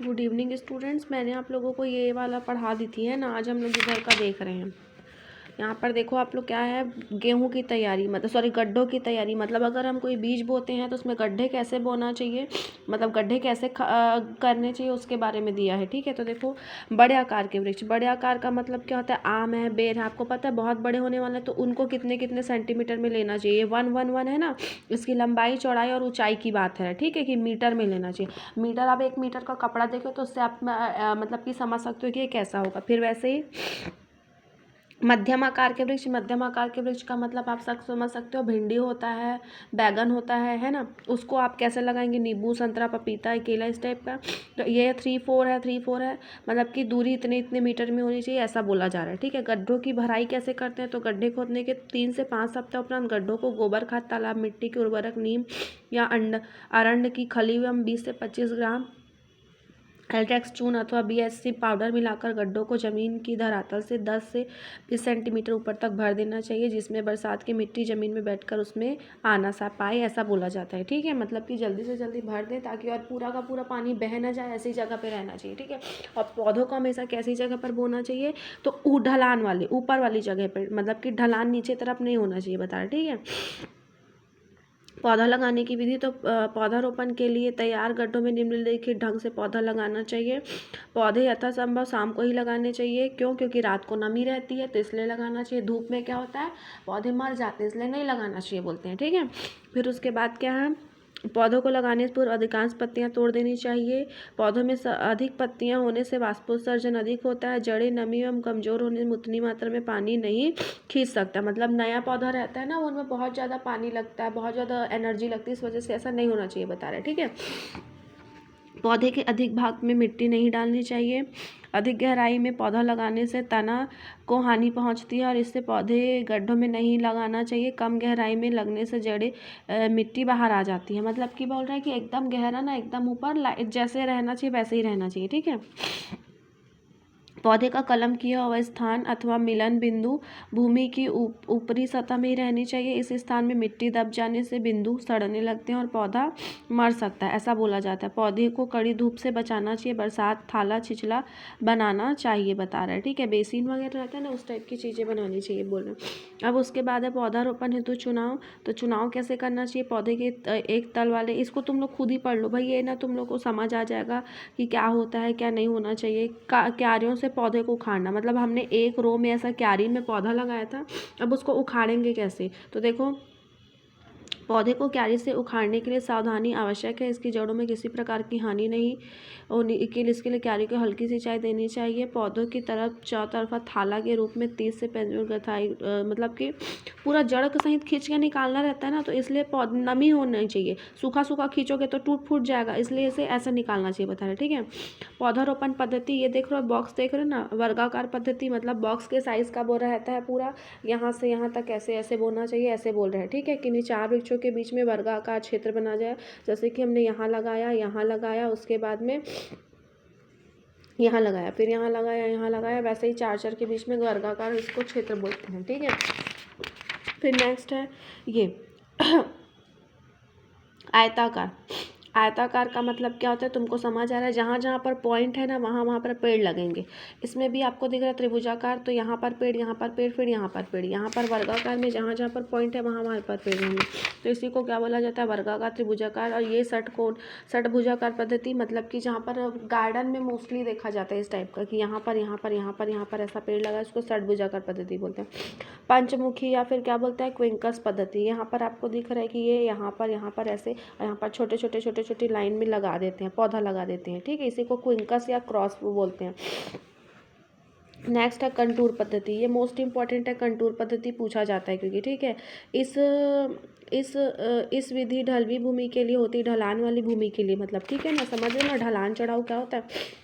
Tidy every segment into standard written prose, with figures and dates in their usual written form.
Good evening students. मैंने आप लोगों को ये वाला पढ़ा दी थी है ना। आज हम लोग इधर का देख रहे हैं। यहाँ पर देखो आप लोग क्या है, गेहूं की तैयारी मतलब सॉरी गड्ढों की तैयारी। मतलब अगर हम कोई बीज बोते हैं तो उसमें गड्ढे कैसे बोना चाहिए, मतलब गड्ढे कैसे करने चाहिए उसके बारे में दिया है। ठीक है, तो देखो बड़े आकार के वृक्ष, बड़े आकार का मतलब क्या होता है, आम है, बेर है, आपको पता है बहुत बड़े होने वाले हैं तो उनको कितने कितने सेंटीमीटर में लेना चाहिए। 1 1 1 है ना, इसकी लंबाई चौड़ाई और ऊंचाई की बात है। ठीक है, कि मीटर में लेना चाहिए। मीटर, आप 1 मीटर का कपड़ा देखो तो उससे आप मतलब कि समझ सकते हो कि ये कैसा होगा। फिर वैसे ही मध्यम आकार के वृक्ष, मध्यम आकार के वृक्ष का मतलब आप सब समझ सकते हो, भिंडी होता है, बैगन होता है ना। उसको आप कैसे लगाएंगे, नींबू, संतरा, पपीता, केला, इस टाइप का। तो ये 3 4 है, 3 4 है, मतलब कि दूरी इतने इतने मीटर में होनी चाहिए, ऐसा बोला जा रहा है। ठीक है, गड्ढों की भराई कैसे करते हैं, तो गड्ढे खोदने के 3 से 5 सप्ताह उपरांत गड्ढों को गोबर खाद, तालाब मिट्टी की उर्वरक, नीम या अरंड की खली एवं 20 से 25 ग्राम एल्ट्रेक्स चून अथवा BSC पाउडर मिलाकर गड्ढों को जमीन की धरातल से 10 से 20 सेंटीमीटर ऊपर तक भर देना चाहिए, जिसमें बरसात की मिट्टी जमीन में बैठकर उसमें आना सा पाए, ऐसा बोला जाता है। ठीक है, मतलब कि जल्दी से जल्दी भर दें ताकि और पूरा का पूरा पानी बह ना जाए, ऐसी जगह पे रहना चाहिए। ठीक है, और पौधों को हमेशा कैसी जगह पर बोना चाहिए, तो ढलान वाले ऊपर वाली जगह पर, मतलब कि ढलान नीचे तरफ नहीं होना चाहिए, बता रहे। ठीक है, पौधा लगाने की विधि, तो पौधारोपण के लिए तैयार गड्ढों में निम्नलिखित ढंग से पौधा लगाना चाहिए। पौधे यथासंभव शाम को ही लगाने चाहिए। क्यों? क्योंकि रात को नमी रहती है तो इसलिए लगाना चाहिए। धूप में क्या होता है, पौधे मर जाते हैं, इसलिए नहीं लगाना चाहिए बोलते हैं। ठीक है, फिर उसके बाद क्या है, पौधों को लगाने से पूर्व अधिकांश पत्तियां तोड़ देनी चाहिए। पौधों में अधिक पत्तियां होने से वाष्पोत्सर्जन अधिक होता है। जड़ें नमी एवं कमजोर होने में उतनी मात्रा में पानी नहीं खींच सकता। मतलब नया पौधा रहता है ना, उनमें बहुत ज़्यादा पानी लगता है, बहुत ज़्यादा एनर्जी लगती है, इस वजह से ऐसा नहीं होना चाहिए, बता रहे। ठीक है, पौधे के अधिक भाग में मिट्टी नहीं डालनी चाहिए। अधिक गहराई में पौधा लगाने से तना को हानि पहुंचती है और इससे पौधे गड्ढों में नहीं लगाना चाहिए। कम गहराई में लगने से जड़ें मिट्टी बाहर आ जाती है। मतलब कि बोल रहा है कि एकदम गहरा ना, एकदम ऊपर जैसे रहना चाहिए वैसे ही रहना चाहिए। ठीक है, पौधे का कलम किया हुआ स्थान अथवा मिलन बिंदु भूमि की ऊपरी सतह में ही रहनी चाहिए। इस स्थान में मिट्टी दब जाने से बिंदु सड़ने लगते हैं और पौधा मर सकता है, ऐसा बोला जाता है। पौधे को कड़ी धूप से बचाना चाहिए। बरसात थाला छिछला बनाना चाहिए, बता रहा है। ठीक है, बेसिन वगैरह रहता है ना, उस टाइप की चीज़ें बनानी चाहिए, बोल रहे हैं। अब उसके बाद है पौधारोपण हेतु चुनाव। तो चुनाव कैसे करना चाहिए, पौधे के एक तल वाले, इसको तुम लोग खुद ही पढ़ लो भाई, ये ना तुम लोग को समझ आ जाएगा कि क्या होता है क्या नहीं होना चाहिए। क्यारियों से पौधे को उखाड़ना, मतलब हमने एक रो में ऐसा क्यारी में पौधा लगाया था, अब उसको उखाड़ेंगे कैसे, तो देखो पौधे को क्यारी से उखाड़ने के लिए सावधानी आवश्यक है। इसकी जड़ों में किसी प्रकार की हानि नहीं होने के लिए इसके लिए क्यारी को हल्की सिंचाई देनी चाहिए। पौधों की तरफ चौतरफा थाला के रूप में 30 से 35 गथाई, मतलब कि पूरा जड़ सहित खींच के निकालना रहता है ना, तो इसलिए नमी होनी चाहिए। सूखा सूखा खींचोगे तो टूट फूट जाएगा, इसलिए इसे ऐसा निकालना चाहिए, बता रहे। ठीक है, पौधारोपण पद्धति, ये देख रहे हो बॉक्स देख रहे हो ना, वर्गाकार पद्धति, मतलब बॉक्स के साइज का बोल रहता है पूरा, यहाँ से यहाँ तक ऐसे ऐसे बोलना चाहिए, ऐसे बोल रहे हैं। ठीक है, किन्हीं 4 वृक्षों के बीच में वर्गाकार क्षेत्र बना जाए, जैसे कि हमने यहाँ लगाया, उसके बाद में यहाँ लगाया, फिर यहाँ लगाया, वैसे ही 4 4 के बीच में वर्गाकार इसको क्षेत्र बोलते हैं। ठीक है, फिर नेक्स्ट है ये आयताकार। आयताकार का मतलब क्या होता है, तुमको समझ आ रहा है, जहाँ जहाँ पर पॉइंट है ना वहाँ वहाँ पर पेड़ लगेंगे। इसमें भी आपको दिख रहा है त्रिभुजाकार, तो यहाँ पर पेड़, यहाँ पर पेड़, फिर यहाँ पर पेड़। यहाँ पर वर्गाकार में जहाँ जहाँ पर पॉइंट है वहाँ वहाँ पर पेड़ होंगे, तो इसी को क्या बोला जाता है, वर्गाकार, त्रिभुजाकार। और ये षटभुजाकार पद्धति, मतलब कि जहाँ पर गार्डन में मोस्टली देखा जाता है इस टाइप का, कि यहाँ पर ऐसा पेड़ लगा, इसको षटभुजाकार पद्धति बोलते हैं। पंचमुखी या फिर क्या बोलते हैं, क्विंकस पद्धति। यहाँ पर आपको दिख रहा है कि ये यहाँ पर ऐसे, यहाँ पर छोटे छोटे लाइन में लगा देते हैं, पौधा लगा देते हैं। ठीक है, इसी को क्विंकस या क्रॉस बोलते हैं। नेक्स्ट है कंटूर पद्धति, ये मोस्ट इंपॉर्टेंट है। कंटूर पद्धति पूछा जाता है क्योंकि, ठीक है, इस विधि ढलवी भूमि के लिए होती है, ढलान वाली भूमि के लिए, मतलब ठीक है ना, समझ लो ना, ढलान चढ़ाव क्या होता है।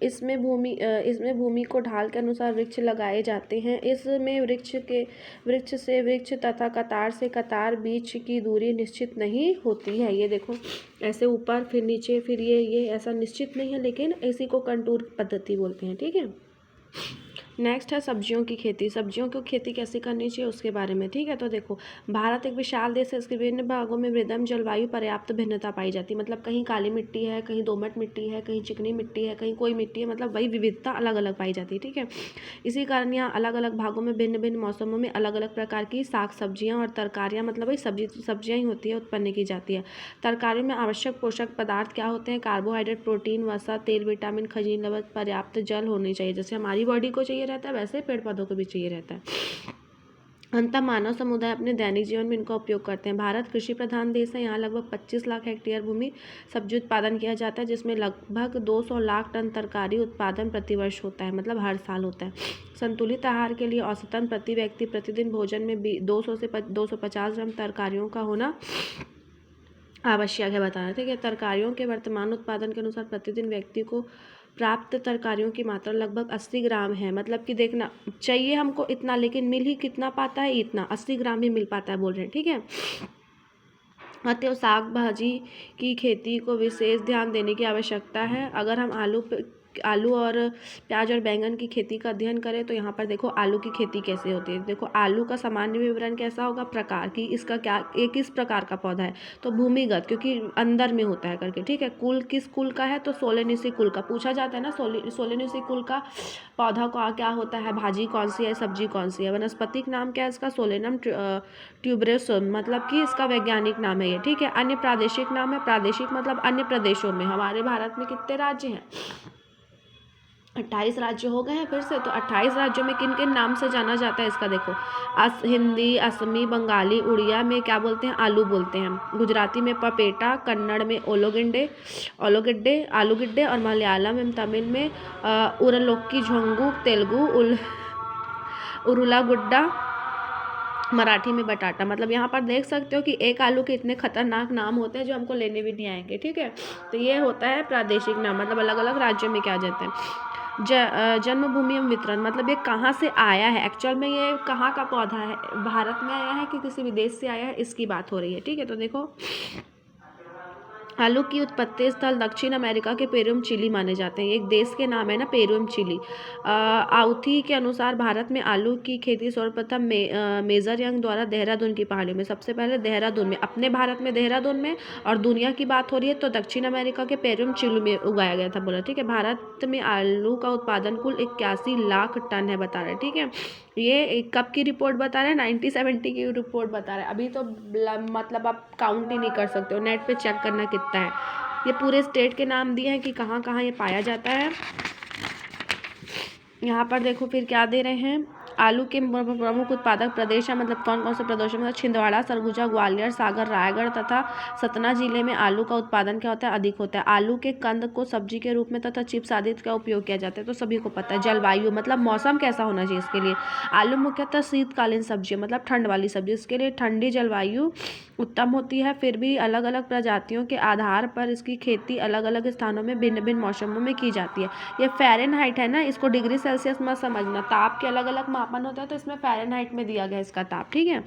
इसमें भूमि को ढाल के अनुसार वृक्ष लगाए जाते हैं। इसमें वृक्ष से वृक्ष तथा कतार से कतार बीच की दूरी निश्चित नहीं होती है। ये देखो ऐसे ऊपर फिर नीचे फिर ये ऐसा निश्चित नहीं है, लेकिन इसी को कंटूर पद्धति बोलते हैं। ठीक है, नेक्स्ट है सब्जियों की खेती। सब्जियों की खेती कैसे करनी चाहिए उसके बारे में, ठीक है। तो देखो, भारत एक विशाल देश है, इसके विभिन्न भागों में मृदम जलवायु पर्याप्त भिन्नता पाई जाती है। मतलब कहीं काली मिट्टी है, कहीं दोमट मिट्टी है, कहीं चिकनी मिट्टी है, कहीं कोई मिट्टी है, मतलब वही विविधता अलग अलग पाई जाती है, ठीक है। इसी कारण यहाँ अलग अलग भागों में भिन्न भिन्न मौसमों में अलग अलग प्रकार की साग सब्जियाँ और तरकारियाँ, मतलब वही सब्जियाँ ही होती है, उत्पन्न की जाती है। तरकारियों में आवश्यक पोषक पदार्थ क्या होते हैं? कार्बोहाइड्रेट, प्रोटीन, वसा, तेल, विटामिन, खनिज लवण, पर्याप्त जल होनी चाहिए। जैसे हमारी बॉडी को चाहिए रहता है, वैसे पेड़ पौधों को भी चाहिए रहता है। अंततः मानव समुदाय अपने दैनिक जीवन में इनका उपयोग करते हैं। भारत कृषि प्रधान देश है। यहाँ लगभग 25 लाख हेक्टेयर भूमि सब्जी उत्पादन किया जाता है, जिसमें लगभग 200 लाख टन तरकारी उत्पादन प्रतिवर्ष होता है, मतलब हर साल होता है। संतुलित आहार के लिए औसतन प्रति व्यक्ति प्रतिदिन भोजन में 200 से 250 ग्राम तरकारियों का होना आवश्यक है, बताना, ठीक है। तरकारियों के वर्तमान उत्पादन के अनुसार प्रतिदिन व्यक्ति को प्राप्त तरकारियों की मात्रा लगभग 80 ग्राम है। मतलब कि देखना चाहिए हमको इतना, लेकिन मिल ही कितना पाता है? इतना, 80 ग्राम ही मिल पाता है, बोल रहे हैं, ठीक है। अतएव साग भाजी की खेती को विशेष ध्यान देने की आवश्यकता है। अगर हम आलू और प्याज और बैंगन की खेती का अध्ययन करें तो यहाँ पर देखो आलू की खेती कैसे होती है। देखो, आलू का सामान्य विवरण कैसा होगा? प्रकार की, इसका क्या, ये किस प्रकार का पौधा है? तो भूमिगत, क्योंकि अंदर में होता है करके, ठीक है। कुल किस कुल का है? तो सोलेनेसी कुल का पूछा जाता है ना। सोलेनेसी कुल का पौधा का क्या होता है? भाजी कौन सी है, सब्जी कौन सी है? वनस्पतिक नाम क्या है इसका? सोलेनम ट्यूबरोसम, मतलब कि इसका वैज्ञानिक नाम है ये, ठीक है। अन्य प्रादेशिक नाम है। प्रादेशिक मतलब अन्य प्रदेशों में। हमारे भारत में कितने राज्य हैं? 28 राज्य हो गए हैं फिर से। तो 28 राज्यों में किन किन नाम से जाना जाता है इसका देखो। हिंदी, असमी, बंगाली, उड़िया में क्या बोलते हैं? आलू बोलते हैं। गुजराती में पपेटा, कन्नड़ में आलूगड्डे और मलयालम एवं तमिल में उरलोक्की झोंगू, तेलुगु उरुलागुड्डा, मराठी में बटाटा। मतलब यहाँ पर देख सकते हो कि एक आलू के इतने खतरनाक नाम होते हैं जो हमको लेने भी नहीं आएंगे, ठीक है। तो ये होता है प्रादेशिक नाम, मतलब अलग अलग राज्यों में क्या जाता है। जन्मभूमि एवं वितरण, मतलब ये कहाँ से आया है, एक्चुअल में ये कहाँ का पौधा है, भारत में आया है कि किसी विदेश से आया है, इसकी बात हो रही है, ठीक है। तो देखो, आलू की उत्पत्ति स्थल दक्षिण अमेरिका के पेरू एवं चिली माने जाते हैं। एक देश के नाम है ना, पेरू एवं चिली। आउथी के अनुसार भारत में आलू की खेती सर्वप्रथम मेजर यंग द्वारा देहरादून की पहाड़ियों में, सबसे पहले देहरादून में, अपने भारत में देहरादून में, और दुनिया की बात हो रही है तो दक्षिण अमेरिका के पेरू एवं चिली में उगाया गया था, बोला, ठीक है। भारत में आलू का उत्पादन कुल 81 लाख टन है, बता रहे, ठीक है। ये कब की रिपोर्ट बता रहे हैं? 1970 की रिपोर्ट बता रहे हैं। अभी तो मतलब आप काउंट ही नहीं कर सकते हो, नेट पे चेक करना कितना है। ये पूरे स्टेट के नाम दिए हैं कि कहाँ कहाँ ये पाया जाता है। यहाँ पर देखो फिर क्या दे रहे हैं। आलू के प्रमुख उत्पादक प्रदेश है, मतलब कौन कौन से प्रदेशों में? छिंदवाड़ा, सरगुजा, ग्वालियर, सागर, रायगढ़ तथा सतना जिले में आलू का उत्पादन क्या होता है? अधिक होता है। आलू के कंद को सब्जी के रूप में तथा चिप्स आदि का उपयोग किया जाता है, तो सभी को pता है। जलवायु, मतलब मौसम कैसा होना चाहिए इसके लिए? आलू मुख्यतः शीतकालीन सब्जी है, मतलब ठंड वाली सब्जी, इसके लिए ठंडी जलवायु उत्तम होती है। फिर भी अलग अलग प्रजातियों के आधार पर इसकी खेती अलग अलग स्थानों में भिन्न भिन्न मौसमों में की जाती है। ये फ़ारेनहाइट है ना, इसको डिग्री सेल्सियस मत समझना, ताप के अलग अलग मापन होता है, तो इसमें फ़ारेनहाइट में दिया गया इसका ताप, ठीक है।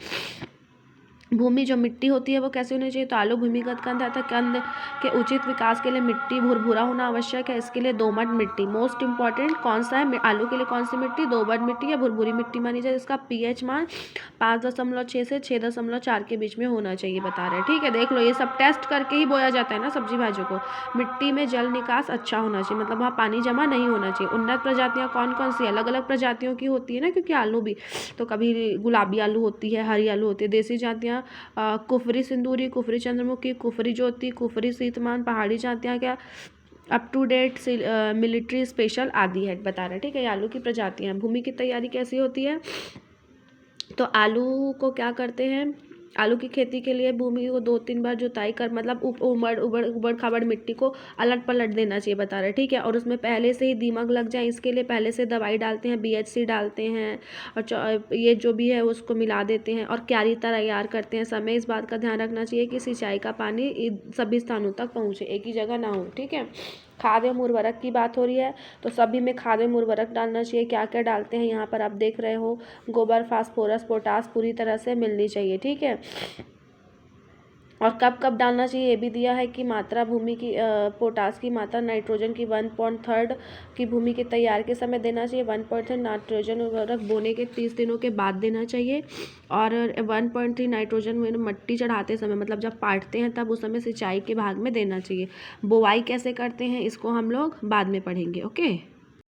भूमि, जो मिट्टी होती है वो कैसी होनी चाहिए? तो आलू भूमिगत कंद है, तो कंद के उचित विकास के लिए मिट्टी भुरभुरा होना आवश्यक है। इसके लिए दोमट मिट्टी मोस्ट इंपॉर्टेंट। कौन सा है आलू के लिए? कौन सी मिट्टी? दोमट मिट्टी या भुरभुरी मिट्टी मानी जाए। इसका pH मान 5.6 से 6.4 के बीच में होना चाहिए, बता रहे हैं, ठीक है। देख लो, ये सब टेस्ट करके ही बोया जाता है ना सब्जी भाजियों को। मिट्टी में जल निकास अच्छा होना चाहिए, मतलब वहाँ पानी जमा नहीं होना चाहिए। उन्नत प्रजातियाँ कौन कौन सी? अलग अलग प्रजातियों की होती है ना, क्योंकि आलू भी तो कभी गुलाबी आलू होती है, हरी आलू होती है। देसी जातियाँ कुफरी सिंदूरी, कुफरी चंद्रमुखी, कुफरी ज्योति, कुफरी सीतमान। पहाड़ी जातियाँ क्या? Up to date military special आदि है, बता रहे हैं, ठीक है। आलू की प्रजातियाँ। भूमि की तैयारी कैसी होती है? तो आलू को क्या करते हैं? आलू की खेती के लिए भूमि को 2-3 बार जुताई कर, मतलब उबड़ खाबड़ मिट्टी को अलट पलट देना चाहिए, बता रहे, ठीक है। और उसमें पहले से ही दीमक लग जाए इसके लिए पहले से दवाई डालते हैं, BHC डालते हैं, और ये जो भी है उसको मिला देते हैं और क्यारी तैयार करते हैं। समय इस बात का ध्यान रखना चाहिए कि सिंचाई का पानी सभी स्थानों तक पहुँचे, एक ही जगह ना हो, ठीक है। खाद एवं उर्वरक की बात हो रही है, तो सभी में खाद एवं उर्वरक डालना चाहिए। क्या क्या डालते हैं यहाँ पर आप देख रहे हो। गोबर, फास्फोरस, पोटास पूरी तरह से मिलनी चाहिए, ठीक है। और कब कब डालना चाहिए ये भी दिया है कि मात्रा भूमि की पोटास की मात्रा नाइट्रोजन की 1/3 की भूमि के तैयार के समय देना चाहिए, 1/3 नाइट्रोजन उर्वरक बोने के 30 दिनों के बाद देना चाहिए, और 1/3 नाइट्रोजन में मट्टी चढ़ाते समय मतलब जब पाटते हैं तब उस समय सिंचाई के भाग में देना चाहिए। बुवाई कैसे करते हैं इसको हम लोग बाद में पढ़ेंगे। ओके।